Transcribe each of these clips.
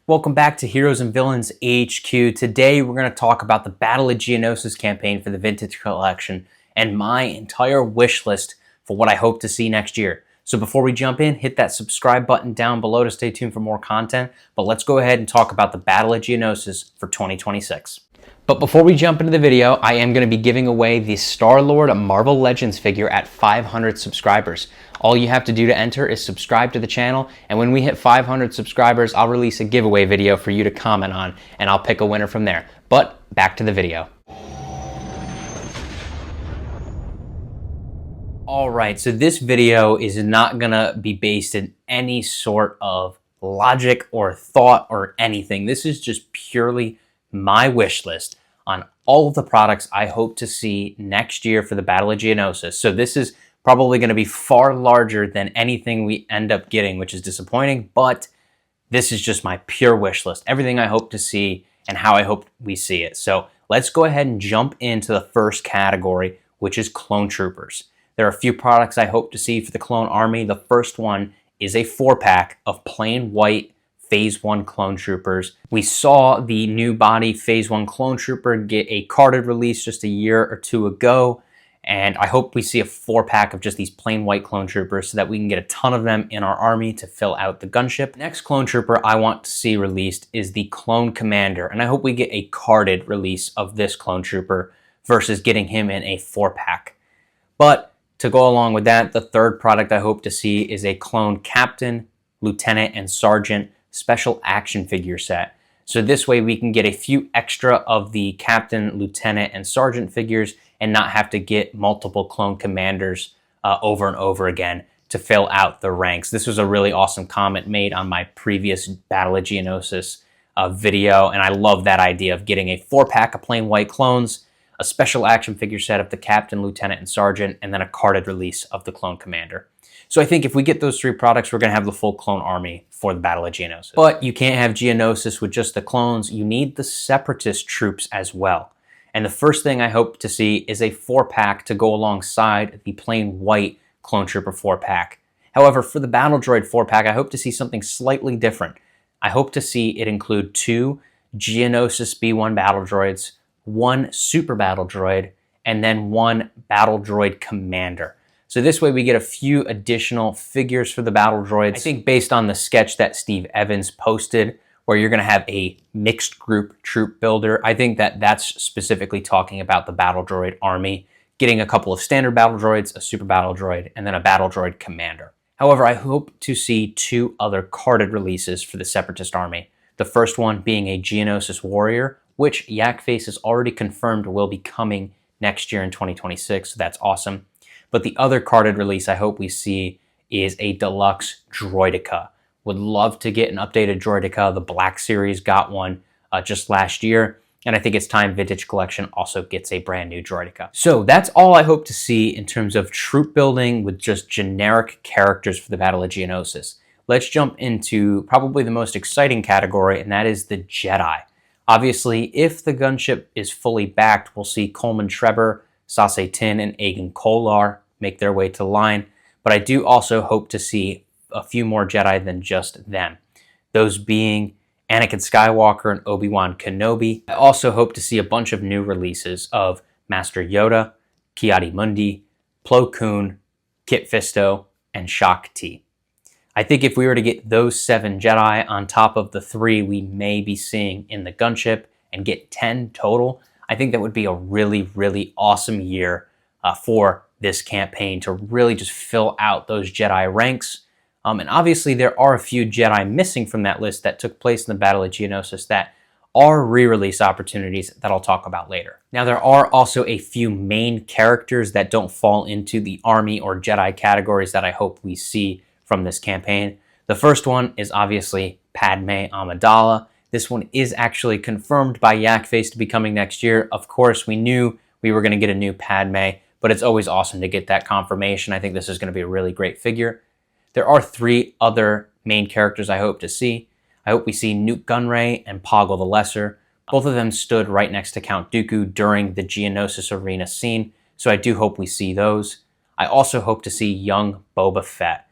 Welcome back to Heroes and Villains HQ. Today we're going to talk about the Battle of Geonosis campaign for the Vintage Collection and my entire wish list for what I hope to see next year. So before we jump in, hit that subscribe button down below to stay tuned for more content. But let's go ahead and talk about the Battle of Geonosis for 2026. But before we jump into the video, I am going to be giving away the Star-Lord Marvel Legends figure at 500 subscribers. All you have to do to enter is subscribe to the channel, and when we hit 500 subscribers, I'll release a giveaway video for you to comment on, and I'll pick a winner from there. But back to the video. Alright, so this video is not going to be based in any sort of logic or thought or anything. This is just purely my wish list on all of the products I hope to see next year for the Battle of Geonosis. So this is probably going to be far larger than anything we end up getting, which is disappointing, but this is just my pure wish list. Everything I hope to see and how I hope we see it. So let's go ahead and jump into the first category, which is Clone Troopers. There are a few products I hope to see for the Clone Army. The first one is a 4-pack of plain white Phase 1 Clone Troopers. We saw the new body Phase 1 Clone Trooper get a carded release just a year or two ago, and I hope we see a 4-pack of just these plain white Clone Troopers so that we can get a ton of them in our army to fill out the gunship. Next Clone Trooper I want to see released is the Clone Commander, and I hope we get a carded release of this Clone Trooper versus getting him in a 4-pack. But to go along with that, the third product I hope to see is a Clone Captain, Lieutenant, and Sergeant special action figure set. So this way we can get a few extra of the Captain, Lieutenant, and Sergeant figures and not have to get multiple Clone Commanders over and over again to fill out the ranks. This was a really awesome comment made on my previous Battle of Geonosis video, and I love that idea of getting a 4-pack of plain white clones, a special action figure set of the Captain, Lieutenant, and Sergeant, and then a carded release of the Clone Commander. So I think if we get those three products, we're going to have the full Clone Army for the Battle of Geonosis. But you can't have Geonosis with just the clones. You need the Separatist troops as well. And the first thing I hope to see is a 4-pack to go alongside the plain white Clone Trooper 4-pack. However, for the Battle Droid 4-pack, I hope to see something slightly different. I hope to see it include 2 Geonosis B1 Battle Droids, 1 Super Battle Droid, and then 1 Battle Droid Commander. So this way we get a few additional figures for the battle droids. I think based on the sketch that Steve Evans posted, where you're going to have a mixed group troop builder, I think that that's specifically talking about the battle droid army, getting a couple of standard battle droids, a super battle droid, and then a battle droid commander. However, I hope to see 2 other carded releases for the Separatist army. The first one being a Geonosis warrior, which Yakface has already confirmed will be coming next year in 2026, so that's awesome. But the other carded release I hope we see is a deluxe Droideka. Would love to get an updated Droideka. The Black Series got one just last year. And I think it's time Vintage Collection also gets a brand new Droideka. So that's all I hope to see in terms of troop building with just generic characters for the Battle of Geonosis. Let's jump into probably the most exciting category, and that is the Jedi. Obviously, if the gunship is fully backed, we'll see Coleman Trebor, Sase Tin, and Aegon Kolar make their way to the line, but I do also hope to see a few more Jedi than just them. Those being Anakin Skywalker and Obi-Wan Kenobi. I also hope to see a bunch of new releases of Master Yoda, Ki-Adi-Mundi, Plo Koon, Kit Fisto, and Shak Ti. I think if we were to get those 7 Jedi on top of the 3 we may be seeing in the gunship and get 10 total, I think that would be a really, really awesome year for this campaign to really just fill out those Jedi ranks. And obviously there are a few Jedi missing from that list that took place in the Battle of Geonosis that are re-release opportunities that I'll talk about later. Now there are also a few main characters that don't fall into the Army or Jedi categories that I hope we see from this campaign. The first one is obviously Padme Amidala. This one is actually confirmed by Yakface to be coming next year. Of course, we knew we were going to get a new Padme, but it's always awesome to get that confirmation. I think this is going to be a really great figure. There are 3 other main characters I hope to see. I hope we see Nute Gunray and Poggle the Lesser. Both of them stood right next to Count Dooku during the Geonosis arena scene, so I do hope we see those. I also hope to see young Boba Fett.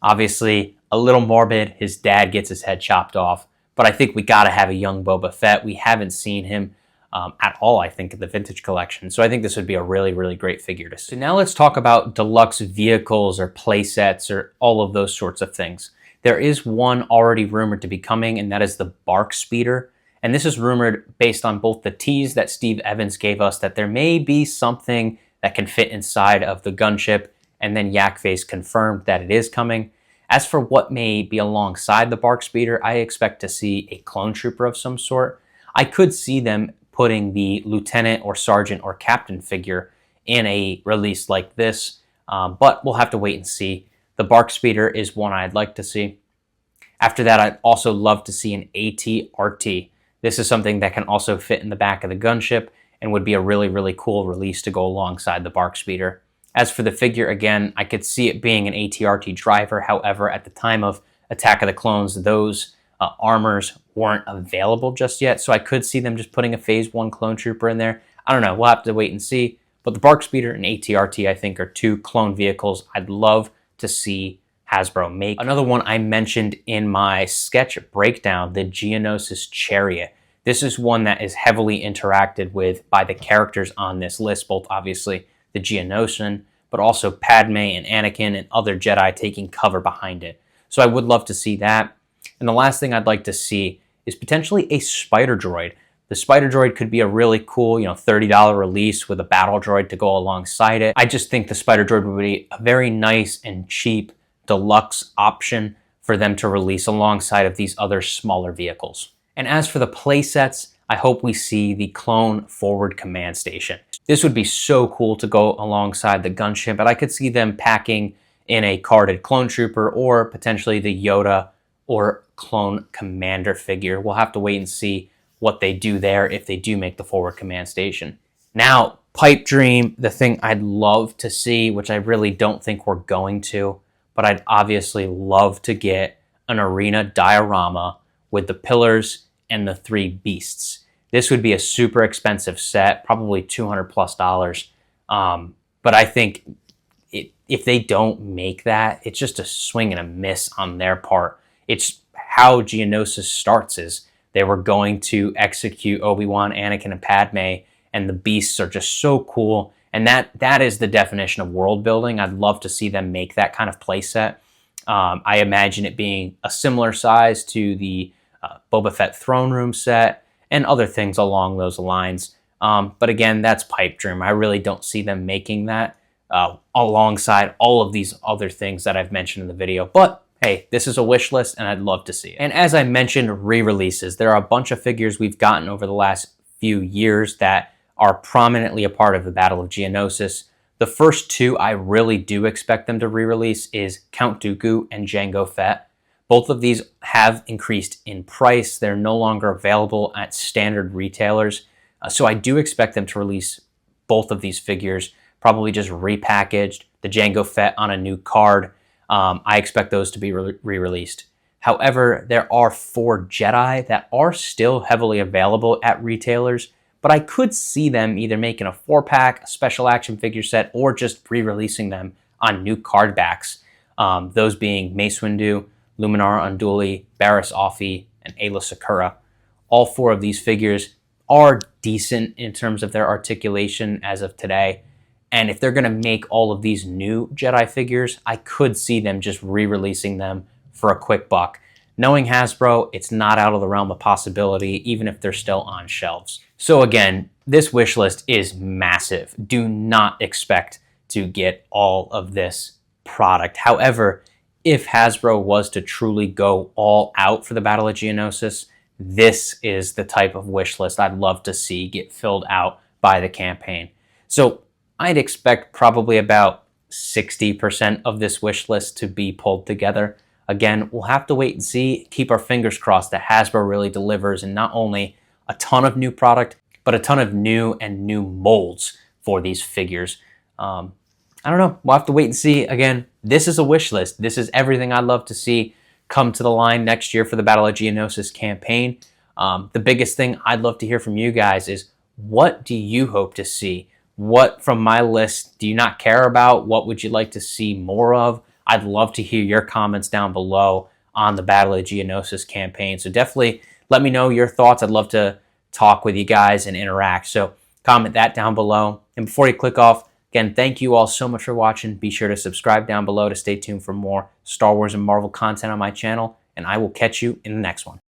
Obviously, a little morbid, his dad gets his head chopped off, but I think we got to have a young Boba Fett. We haven't seen him at all, I think, in the vintage collection. So I think this would be a really, really great figure to see. So now let's talk about deluxe vehicles or playsets or all of those sorts of things. There is one already rumored to be coming, and that is the Bark Speeder. And this is rumored based on both the tease that Steve Evans gave us that there may be something that can fit inside of the gunship, and then Yak Face confirmed that it is coming. As for what may be alongside the Bark Speeder, I expect to see a clone trooper of some sort. I could see them putting the lieutenant or sergeant or captain figure in a release like this, but we'll have to wait and see. The Bark Speeder is one I'd like to see. After that, I'd also love to see an AT-RT. This is something that can also fit in the back of the gunship and would be a really, really cool release to go alongside the Bark Speeder. As for the figure, again, I could see it being an AT-RT driver. However, at the time of Attack of the Clones, those armors weren't available just yet, so I could see them just putting a Phase 1 clone trooper in there. I don't know. We'll have to wait and see. But the Bark Speeder and AT-RT, I think, are two clone vehicles I'd love to see Hasbro make. Another one I mentioned in my sketch breakdown, the Geonosis Chariot. This is one that is heavily interacted with by the characters on this list, both obviously the Geonosian, but also Padme and Anakin and other Jedi taking cover behind it. So I would love to see that. And the last thing I'd like to see is potentially a spider droid. The spider droid could be a really cool, $30 release with a battle droid to go alongside it. I just think the spider droid would be a very nice and cheap deluxe option for them to release alongside of these other smaller vehicles. And as for the playsets, I hope we see the Clone Forward Command Station. This would be so cool to go alongside the gunship, but I could see them packing in a carded clone trooper or potentially the Yoda or Clone Commander figure. We'll have to wait and see what they do there if they do make the Forward Command Station. Now, pipe dream, the thing I'd love to see, which I really don't think we're going to, but I'd obviously love to get an arena diorama with the pillars and the 3 beasts. This would be a super expensive set, probably $200+. But I think if they don't make that, it's just a swing and a miss on their part. It's how Geonosis starts, is they were going to execute Obi-Wan, Anakin, and Padme, and the beasts are just so cool. And that is the definition of world building. I'd love to see them make that kind of playset. I imagine it being a similar size to the Boba Fett throne room set and other things along those lines. But again, that's pipe dream. I really don't see them making that alongside all of these other things that I've mentioned in the video. But hey, this is a wish list and I'd love to see it. And as I mentioned, re-releases. There are a bunch of figures we've gotten over the last few years that are prominently a part of the Battle of Geonosis. The first 2 I really do expect them to re-release is Count Dooku and Jango Fett. Both of these have increased in price. They're no longer available at standard retailers. So I do expect them to release both of these figures, probably just repackaged, the Jango Fett on a new card. I expect those to be re-released. However, there are 4 Jedi that are still heavily available at retailers, but I could see them either making a 4-pack, a special action figure set, or just re-releasing them on new card backs. Those being Mace Windu, Luminara Unduli, Barriss Offee, and Ayla Secura. All 4 of these figures are decent in terms of their articulation as of today. And if they're going to make all of these new Jedi figures, I could see them just re-releasing them for a quick buck. Knowing Hasbro, it's not out of the realm of possibility, even if they're still on shelves. So again, this wish list is massive. Do not expect to get all of this product. However, if Hasbro was to truly go all out for the Battle of Geonosis, this is the type of wish list I'd love to see get filled out by the campaign. So I'd expect probably about 60% of this wish list to be pulled together. Again, we'll have to wait and see, keep our fingers crossed that Hasbro really delivers, and not only a ton of new product, but a ton of new molds for these figures. I don't know. We'll have to wait and see. Again, this is a wish list. This is everything I'd love to see come to the line next year for the Battle of Geonosis campaign. The biggest thing I'd love to hear from you guys is, what do you hope to see? What from my list do you not care about? What would you like to see more of? I'd love to hear your comments down below. on the Battle of Geonosis campaign. So definitely let me know your thoughts. I'd love to talk with you guys and interact. So comment that down below. And before you click off, again, thank you all so much for watching. Be sure to subscribe down below to stay tuned for more Star Wars and Marvel content on my channel, and I will catch you in the next one.